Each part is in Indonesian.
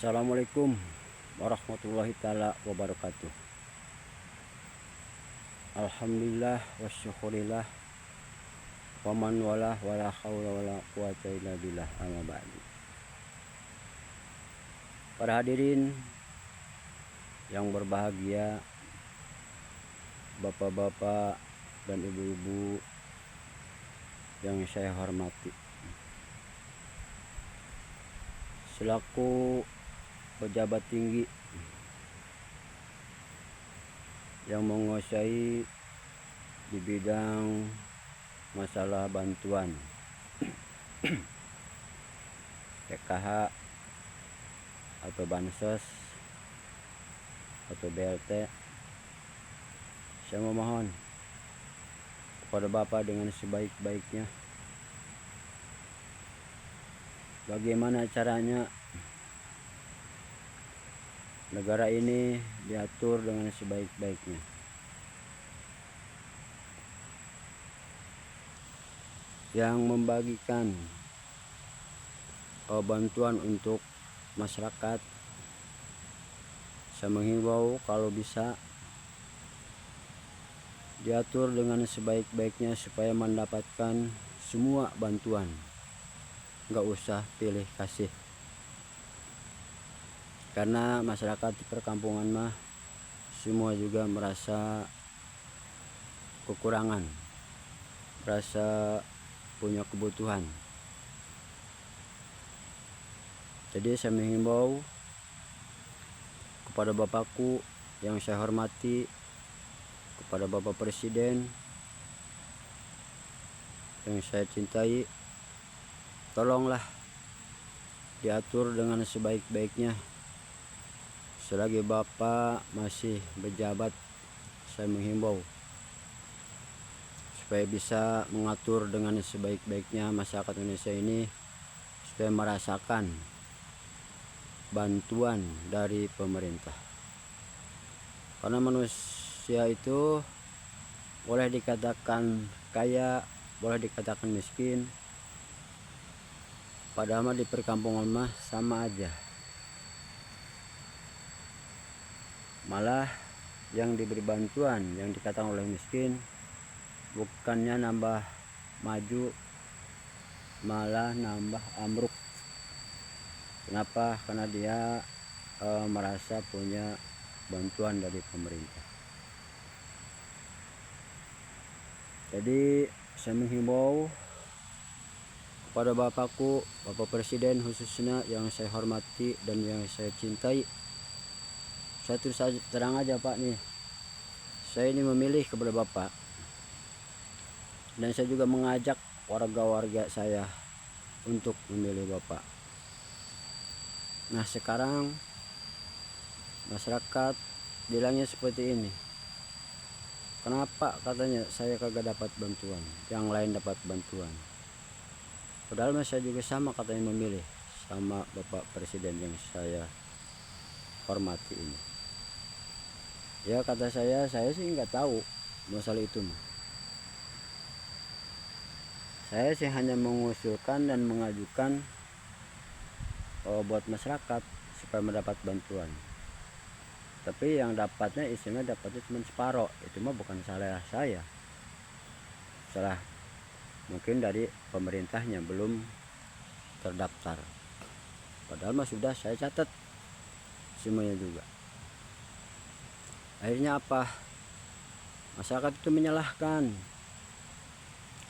Assalamualaikum warahmatullahi taala wabarakatuh. Alhamdulillah wasyukurillah waman wala wala haula wala quwata illa billah, amma ba'du. Para hadirin yang berbahagia, bapak-bapak dan ibu-ibu yang saya hormati, selaku pejabat tinggi yang menguasai di bidang masalah bantuan PKH atau bansos atau BLT, saya memohon kepada Bapak dengan sebaik-baiknya, bagaimana caranya negara ini diatur dengan sebaik-baiknya. Yang membagikan bantuan untuk masyarakat, saya menghimbau kalau bisa diatur dengan sebaik-baiknya supaya mendapatkan semua bantuan, nggak usah pilih kasih. Karena masyarakat di perkampungan mah semua juga merasa kekurangan, merasa punya kebutuhan. Jadi saya menghimbau kepada Bapakku yang saya hormati, kepada Bapak Presiden yang saya cintai, tolonglah diatur dengan sebaik-baiknya. Selagi Bapak masih berjabat, saya menghimbau supaya bisa mengatur dengan sebaik-baiknya masyarakat Indonesia ini, supaya merasakan bantuan dari pemerintah. Karena manusia itu boleh dikatakan kaya, boleh dikatakan miskin, padahal di perkampungan mah sama aja. Malah yang diberi bantuan yang dikatakan oleh miskin bukannya nambah maju, malah nambah amruk. Kenapa? Karena dia merasa punya bantuan dari pemerintah. Jadi saya menghimbau kepada Bapakku, Bapak Presiden khususnya yang saya hormati dan yang saya cintai, saya terang aja Pak nih, saya ini memilih kepada Bapak, dan saya juga mengajak warga-warga saya untuk memilih Bapak. Nah sekarang masyarakat bilangnya seperti ini, kenapa katanya saya kagak dapat bantuan, yang lain dapat bantuan. Padahal saya juga sama katanya memilih sama Bapak Presiden yang saya hormati ini. Ya kata saya sih nggak tahu masalah itu. Saya sih hanya mengusulkan dan mengajukan buat masyarakat supaya mendapat bantuan. Tapi yang dapatnya dapatnya cuma separoh. Itu mah bukan salah saya, salah mungkin dari pemerintahnya belum terdaftar. Padahal mah sudah saya catat semuanya juga. Akhirnya apa? Masyarakat itu menyalahkan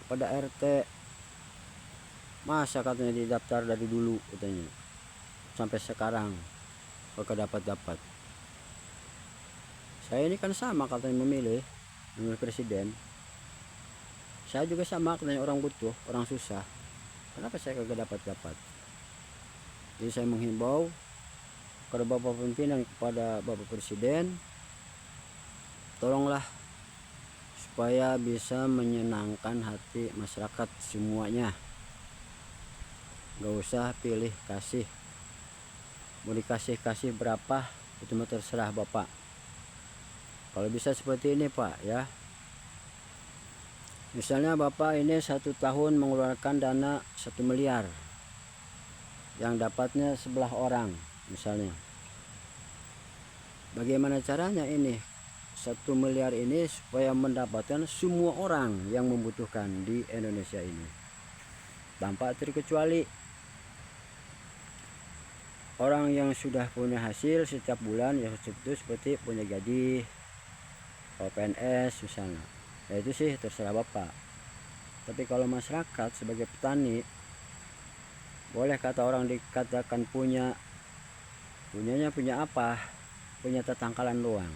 kepada RT. Masa katanya didaftar dari dulu katanya, sampai sekarang kagak dapat. Saya ini kan sama katanya memilih presiden. Saya juga sama katanya orang butuh, orang susah. Kenapa saya kagak dapat? Jadi saya menghimbau kepada Bapak pimpinan, kepada Bapak Presiden, tolonglah supaya bisa menyenangkan hati masyarakat semuanya. Gak usah pilih kasih. Mau dikasih berapa itu mah terserah Bapak. Kalau bisa seperti ini Pak ya. Misalnya Bapak ini 1 tahun mengeluarkan dana 1 miliar, yang dapatnya 11 orang. misalnya. Bagaimana caranya ini 1 miliar ini supaya mendapatkan semua orang yang membutuhkan di Indonesia ini, tanpa terkecuali. Orang yang sudah punya hasil setiap bulan ya seperti punya gaji PNS misalnya, ya itu sih terserah Bapak. Tapi kalau masyarakat sebagai petani, boleh kata orang dikatakan punyanya punya apa? Punya tetangkalan doang,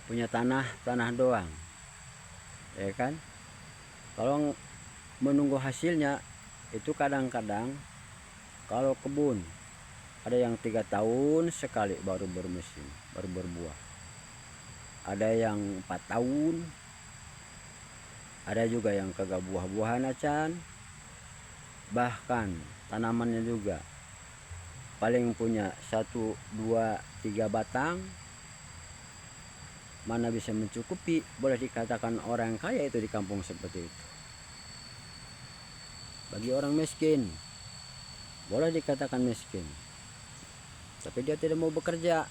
punya tanah doang, ya kan? Kalau menunggu hasilnya itu kadang-kadang kalau kebun ada yang 3 tahun sekali baru bermusim, baru berbuah. Ada yang 4 tahun, ada juga yang kagak buah-buahan acan. Bahkan tanamannya juga paling punya 1, 2, 3 batang. Mana bisa mencukupi, boleh dikatakan orang kaya itu di kampung seperti itu. Bagi orang miskin, boleh dikatakan miskin, tapi dia tidak mau bekerja,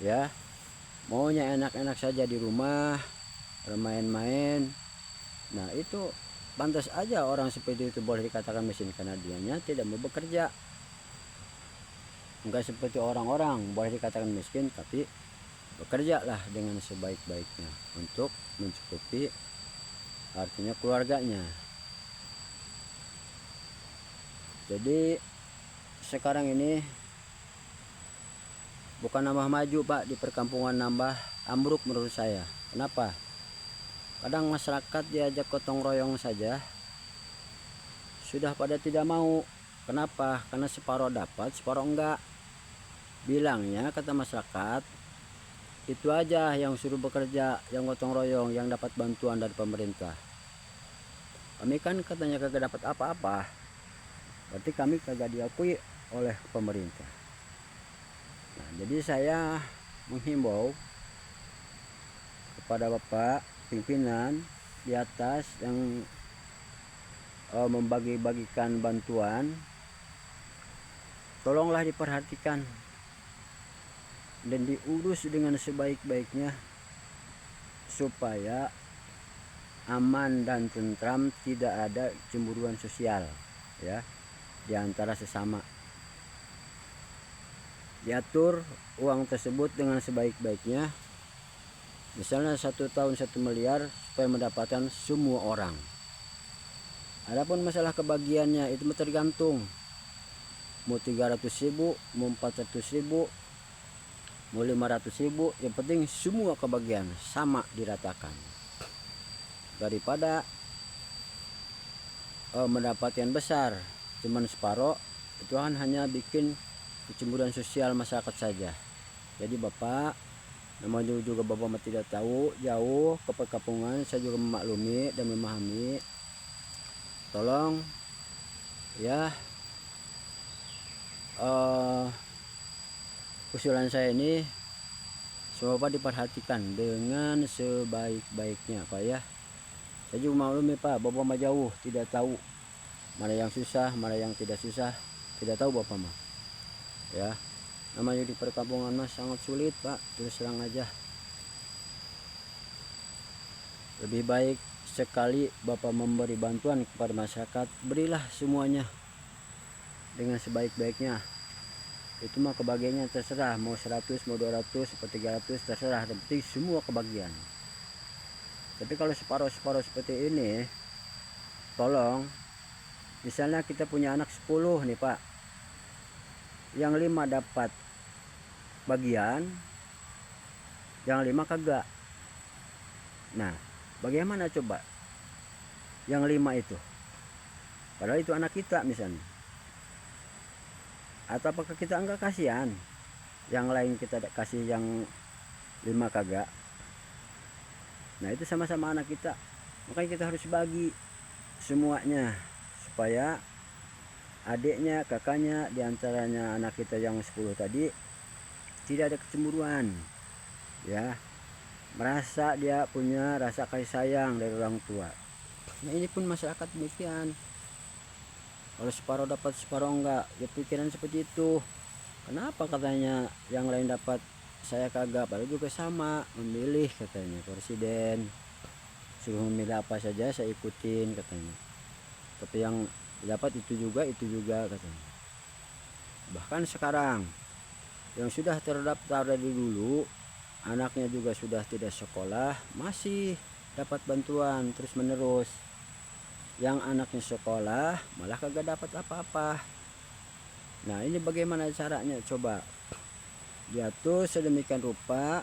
ya maunya enak-enak saja di rumah, bermain-main. Nah itu pantas aja orang seperti itu boleh dikatakan miskin, karena dianya tidak mau bekerja. Enggak seperti orang-orang boleh dikatakan miskin, tapi bekerjalah dengan sebaik-baiknya untuk mencukupi artinya keluarganya. Jadi sekarang ini bukan nambah maju Pak, di perkampungan nambah ambruk menurut saya. Kenapa? Kadang masyarakat diajak gotong royong saja sudah pada tidak mau. Kenapa? Karena separuh dapat, separuh enggak. Bilangnya kata masyarakat, itu aja yang suruh bekerja, yang gotong royong, yang dapat bantuan dari pemerintah. Kami kan katanya kagak dapat apa-apa, berarti kami kagak diakui oleh pemerintah. Nah, jadi saya menghimbau kepada Bapak pimpinan di atas yang membagi-bagikan bantuan, tolonglah diperhatikan dan diurus dengan sebaik-baiknya supaya aman dan tentram, tidak ada cemburuan sosial ya di antara sesama. Diatur uang tersebut dengan sebaik-baiknya, misalnya 1 tahun 1 miliar supaya mendapatkan semua orang. Adapun masalah kebagiannya itu tergantung, mau 300.000, mau 400.000, mau 500.000, yang penting semua kebagian sama diratakan. Daripada mendapatkan besar cuman separuh, itu kan hanya bikin kecemburuan sosial masyarakat saja. Jadi Bapak, namanya juga Bapak tidak tahu jauh ke perkampungan, saya juga memaklumi dan memahami. Tolong ya, usulan saya ini semua Bapak diperhatikan dengan sebaik-baiknya Pak ya. Saya juga maklumi Pak, Bapak mah jauh, tidak tahu mana yang susah, mana yang tidak susah, tidak tahu Bapak mah ya. Namanya di perkampungan mah sangat sulit Pak, terus terang aja. Lebih baik sekali Bapak memberi bantuan kepada masyarakat, berilah semuanya dengan sebaik-baiknya. Itu mah kebagiannya terserah, mau 100, mau 200, mau 300, terserah, yang penting semua kebagian. Tapi kalau separuh-separuh seperti ini, tolong, misalnya kita punya anak 10 nih Pak, yang 5 dapat bagian, yang 5 kagak. Nah bagaimana coba yang 5 itu, padahal itu anak kita misalnya. Atau apakah kita enggak kasihan yang lain kita kasih yang 5 kagak? Nah itu sama-sama anak kita, makanya kita harus bagi semuanya supaya adiknya, kakaknya, diantaranya anak kita yang 10 tadi tidak ada kecemburuan ya, merasa dia punya rasa kasih sayang dari orang tua. Nah ini pun masyarakat demikian. Kalau separuh dapat separuh enggak, ya pikiran seperti itu. Kenapa katanya yang lain dapat saya kagak, padahal juga sama memilih katanya presiden, suruh memilih apa saja saya ikutin katanya, tapi yang dapat itu juga katanya. Bahkan sekarang yang sudah terdaftar dari dulu, anaknya juga sudah tidak sekolah, masih dapat bantuan terus menerus. Yang anaknya sekolah malah kagak dapat apa-apa. Nah ini bagaimana caranya coba? Dia tuh sedemikian rupa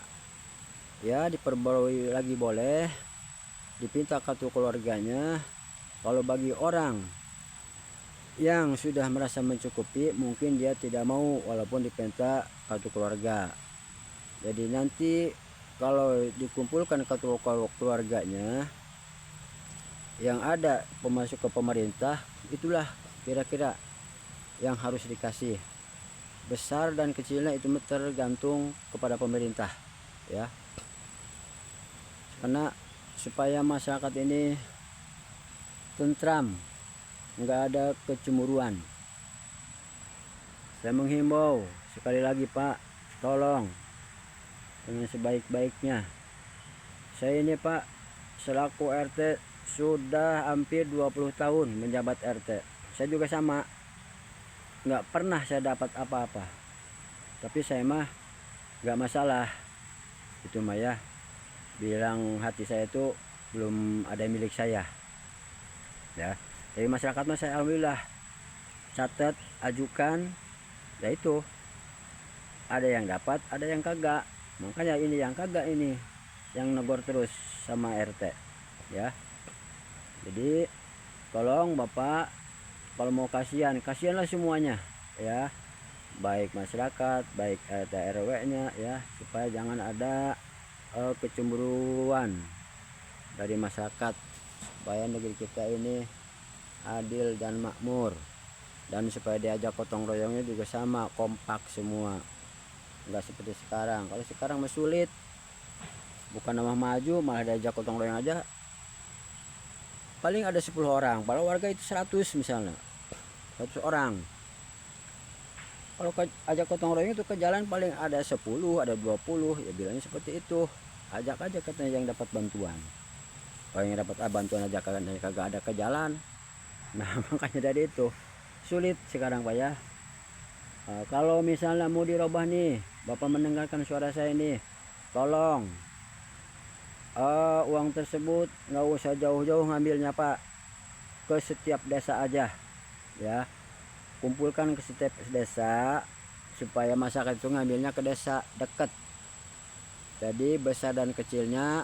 ya, diperbarui lagi boleh, dipinta kartu keluarganya. Kalau bagi orang yang sudah merasa mencukupi, mungkin dia tidak mau walaupun dipinta kartu keluarga. Jadi nanti kalau dikumpulkan kartu keluarganya yang ada pemasuk ke pemerintah, itulah kira-kira yang harus dikasih. Besar dan kecilnya itu tergantung kepada pemerintah ya, karena supaya masyarakat ini tentram, nggak ada kecemburuan. Saya menghimbau sekali lagi Pak, tolong dengan sebaik-baiknya. Saya ini Pak selaku RT sudah hampir 20 tahun menjabat RT. Saya juga sama, nggak pernah saya dapat apa-apa, tapi saya mah nggak masalah. Itu mah ya, bilang hati saya itu belum ada milik saya ya. Dari masyarakat mah saya alhamdulillah catat, ajukan, ya itu ada yang dapat ada yang kagak. Makanya ini yang kagak ini yang negor terus sama RT ya. Jadi tolong Bapak, kalau mau kasihanlah semuanya ya, baik masyarakat, baik RT RW nya ya, supaya jangan ada kecemburuan dari masyarakat, supaya negeri kita ini adil dan makmur, dan supaya diajak gotong royongnya juga sama, kompak semua, nggak seperti sekarang. Kalau sekarang mah sulit, bukan nama maju malah diajak gotong royong aja paling ada 10 orang, kalau warga itu 100 misalnya, 100 orang. Kalau ajak gotong royong itu ke jalan paling ada 10, ada 20, ya bilangnya seperti itu. Ajak aja katanya yang dapat bantuan. Kalau yang dapat bantuan aja kagak ada ke jalan. Nah makanya dari itu sulit sekarang Pak ya. Kalau misalnya mau dirubah nih, Bapak mendengarkan suara saya nih, tolong uang tersebut nggak usah jauh-jauh ngambilnya Pak, ke setiap desa aja ya, kumpulkan ke setiap desa supaya masyarakat itu ngambilnya ke desa dekat. Jadi besar dan kecilnya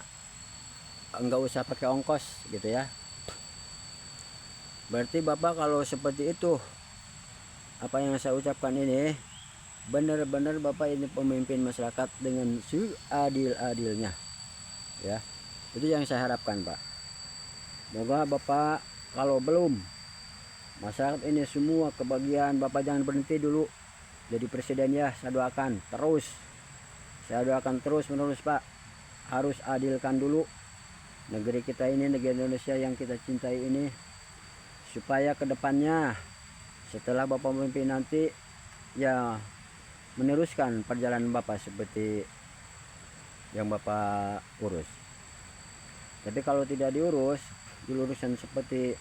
nggak usah pakai ongkos gitu ya. Berarti Bapak kalau seperti itu, apa yang saya ucapkan ini benar-benar Bapak ini pemimpin masyarakat dengan seadil-adilnya ya. Itu yang saya harapkan Pak. Moga Bapak kalau belum masyarakat ini semua kebagian, Bapak jangan berhenti dulu jadi presiden ya. Saya doakan terus menerus Pak, harus adilkan dulu negeri kita ini, negeri Indonesia yang kita cintai ini, supaya kedepannya setelah Bapak memimpin nanti ya meneruskan perjalanan Bapak seperti yang Bapak urus. Tapi kalau tidak dilurusan seperti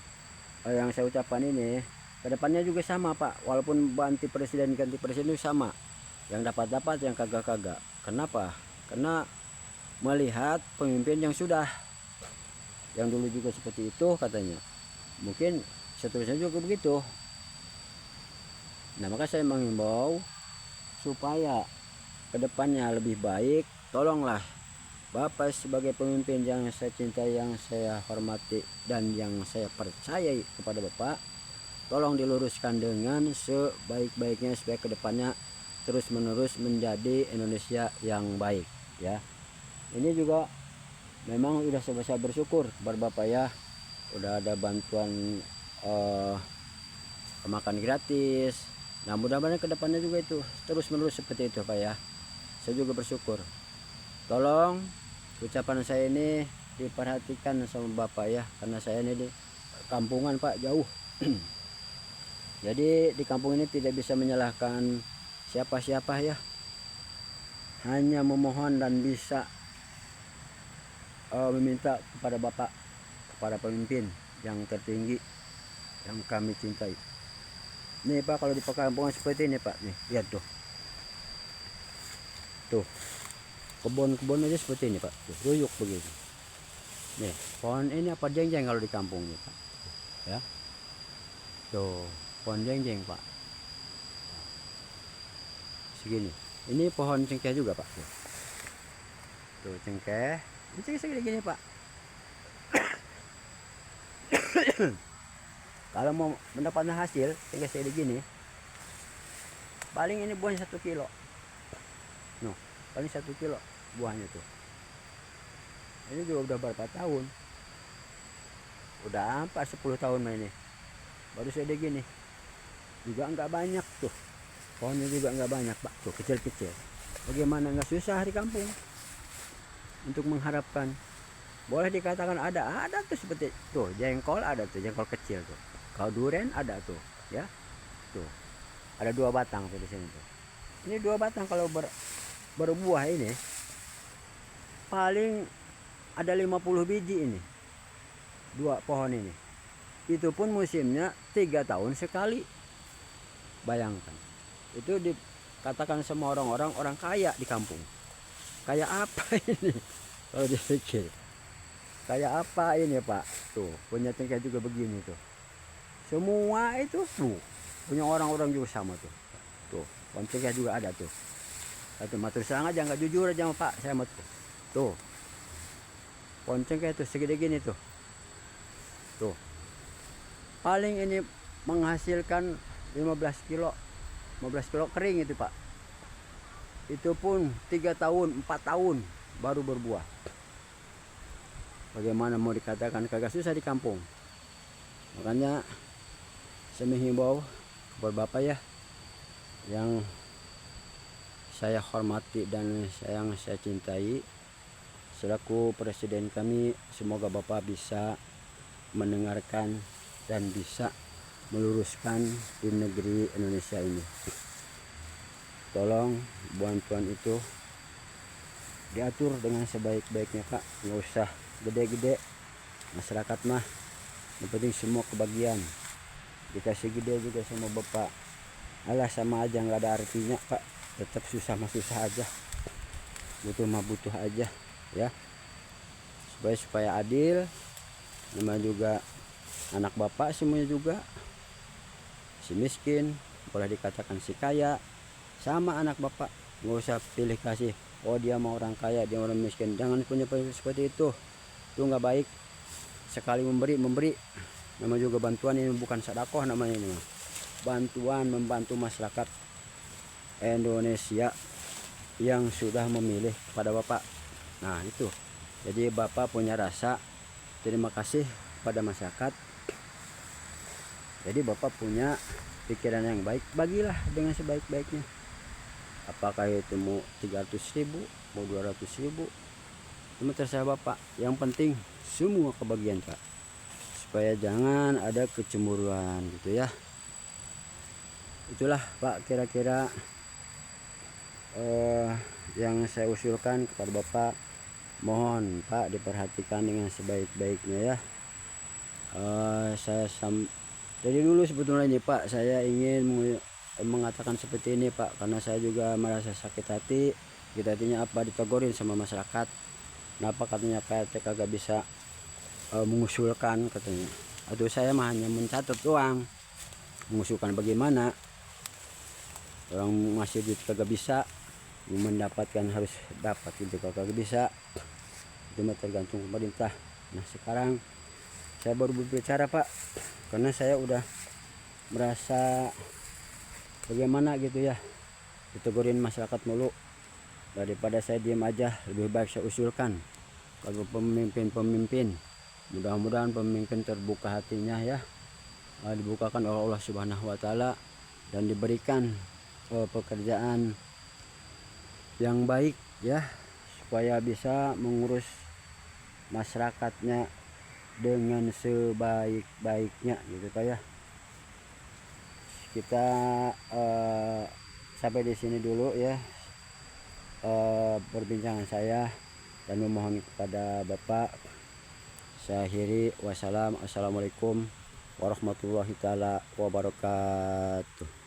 yang saya ucapkan ini, kedepannya juga sama Pak, walaupun ganti presiden itu sama, yang dapat yang kagak. Kenapa? Karena melihat pemimpin yang sudah, yang dulu juga seperti itu katanya, mungkin seterusnya juga begitu. Nah maka saya menghimbau supaya kedepannya lebih baik, tolonglah Bapak sebagai pemimpin yang saya cintai, yang saya hormati, dan yang saya percayai kepada Bapak, tolong diluruskan dengan sebaik-baiknya supaya kedepannya terus menerus menjadi Indonesia yang baik ya. Ini juga memang udah saya bersyukur kepada Bapak ya, udah ada bantuan makan gratis. Nah mudah-mudahan kedepannya juga itu terus menerus seperti itu Pak ya. Saya juga bersyukur. Tolong ucapan saya ini diperhatikan sama Bapak ya, karena saya ini di kampungan Pak, jauh. Jadi di kampung ini tidak bisa menyalahkan siapa-siapa ya, hanya memohon dan bisa meminta kepada Bapak, kepada pemimpin yang tertinggi yang kami cintai. Nih Pak, kalau di perkampungan seperti ini Pak, nih lihat tuh, kebun-kebun aja seperti ini Pak, tuh, ruyuk begini. Nih pohon ini apa jeng-jeng kalau di kampung nih Pak, ya tuh pohon jeng-jeng Pak, segini. Ini pohon cengkeh juga Pak, tuh cengkeh, ini cengkeh segini gini Pak. Kalau mau mendapatkan hasil cengkeh segini gini, paling ini buahnya 1 kilo, no, paling 1 kilo buahnya tuh. Ini juga udah berapa tahun, udah 10 tahun ini baru segede gini, juga nggak banyak tuh pohonnya, juga nggak banyak Pak, tuh kecil-kecil. Bagaimana, nggak susah di kampung untuk mengharapkan. Boleh dikatakan ada tuh seperti tuh jengkol, ada tuh jengkol kecil tuh. Kalau durian ada tuh ya, tuh ada 2 batang tuh di sini tuh. Ini 2 batang kalau berbuah ini paling ada 50 biji ini, 2 pohon ini. Itu pun musimnya 3 tahun sekali. Bayangkan, itu dikatakan sama orang-orang orang kaya di kampung. Kayak apa ini kalau dipikir, kayak apa ini Pak, tuh punya cengkeh juga begini tuh. Semua itu tuh punya orang-orang juga sama tuh. Tuh pohon cengkeh juga ada tuh. Satu matur sang aja, nggak jujur aja sama Pak saya mah tuh. Tuh pohon cengkeh tuh segede gini tuh. Tuh paling ini menghasilkan 15 kilo kering itu Pak. Itu pun 3 tahun 4 tahun baru berbuah. Bagaimana mau dikatakan kagak susah di kampung. Makanya saya menghimbau kepada Bapak ya, yang saya hormati dan yang saya cintai, selaku presiden kami, semoga Bapak bisa mendengarkan dan bisa meluruskan di negeri Indonesia ini. Tolong bantuan itu diatur dengan sebaik-baiknya Pak, nggak usah gede-gede. Masyarakat mah yang penting semua kebagian, dikasih gede juga sama Bapak, alah sama aja, nggak ada artinya Pak. Tetap susah mah susah aja, butuh mah butuh aja ya, supaya adil. Namanya juga anak Bapak semuanya juga, si miskin boleh dikatakan si kaya, sama anak Bapak. Nggak usah pilih kasih, oh dia mau orang kaya, dia orang miskin. Jangan punya seperti itu nggak baik. Sekali memberi, namanya juga bantuan, ini bukan sedekah namanya, ini bantuan, membantu masyarakat Indonesia yang sudah memilih kepada Bapak. Nah itu, jadi Bapak punya rasa terima kasih pada masyarakat. Jadi Bapak punya pikiran yang baik, bagilah dengan sebaik-baiknya. Apakah itu mau 300.000, mau 200.000, cuma terserah Bapak. Yang penting semua kebagian Pak, supaya jangan ada kecemburuan gitu ya. Itulah Pak kira-kira yang saya usulkan kepada Bapak. Mohon Pak diperhatikan dengan sebaik-baiknya ya. Dari dulu sebetulnya ini Pak, saya ingin mengatakan seperti ini Pak, karena saya juga merasa sakit hatinya apa, ditegurin sama masyarakat. Kenapa katanya PRT kagak bisa mengusulkan katanya. Atau saya mah hanya mencatat doang, mengusulkan bagaimana. Orang masih duit kagak bisa, mendapatkan harus dapat gitu kagak bisa. Itu mah tergantung pemerintah. Nah sekarang saya baru berbicara Pak, karena saya udah merasa bagaimana gitu ya, ditegurin masyarakat mulu. Daripada saya diam aja, lebih baik saya usulkan kalau pemimpin. Mudah-mudahan pemimpin terbuka hatinya ya, dibukakan oleh Allah Subhanahu wa Ta'ala, dan diberikan pekerjaan yang baik ya, supaya bisa mengurus masyarakatnya dengan sebaik-baiknya gitu Pak ya. kita sampai di sini dulu ya perbincangan saya, dan memohon kepada Bapak saya akhiri. Wassalamualaikum warahmatullahi taala wabarakatuh.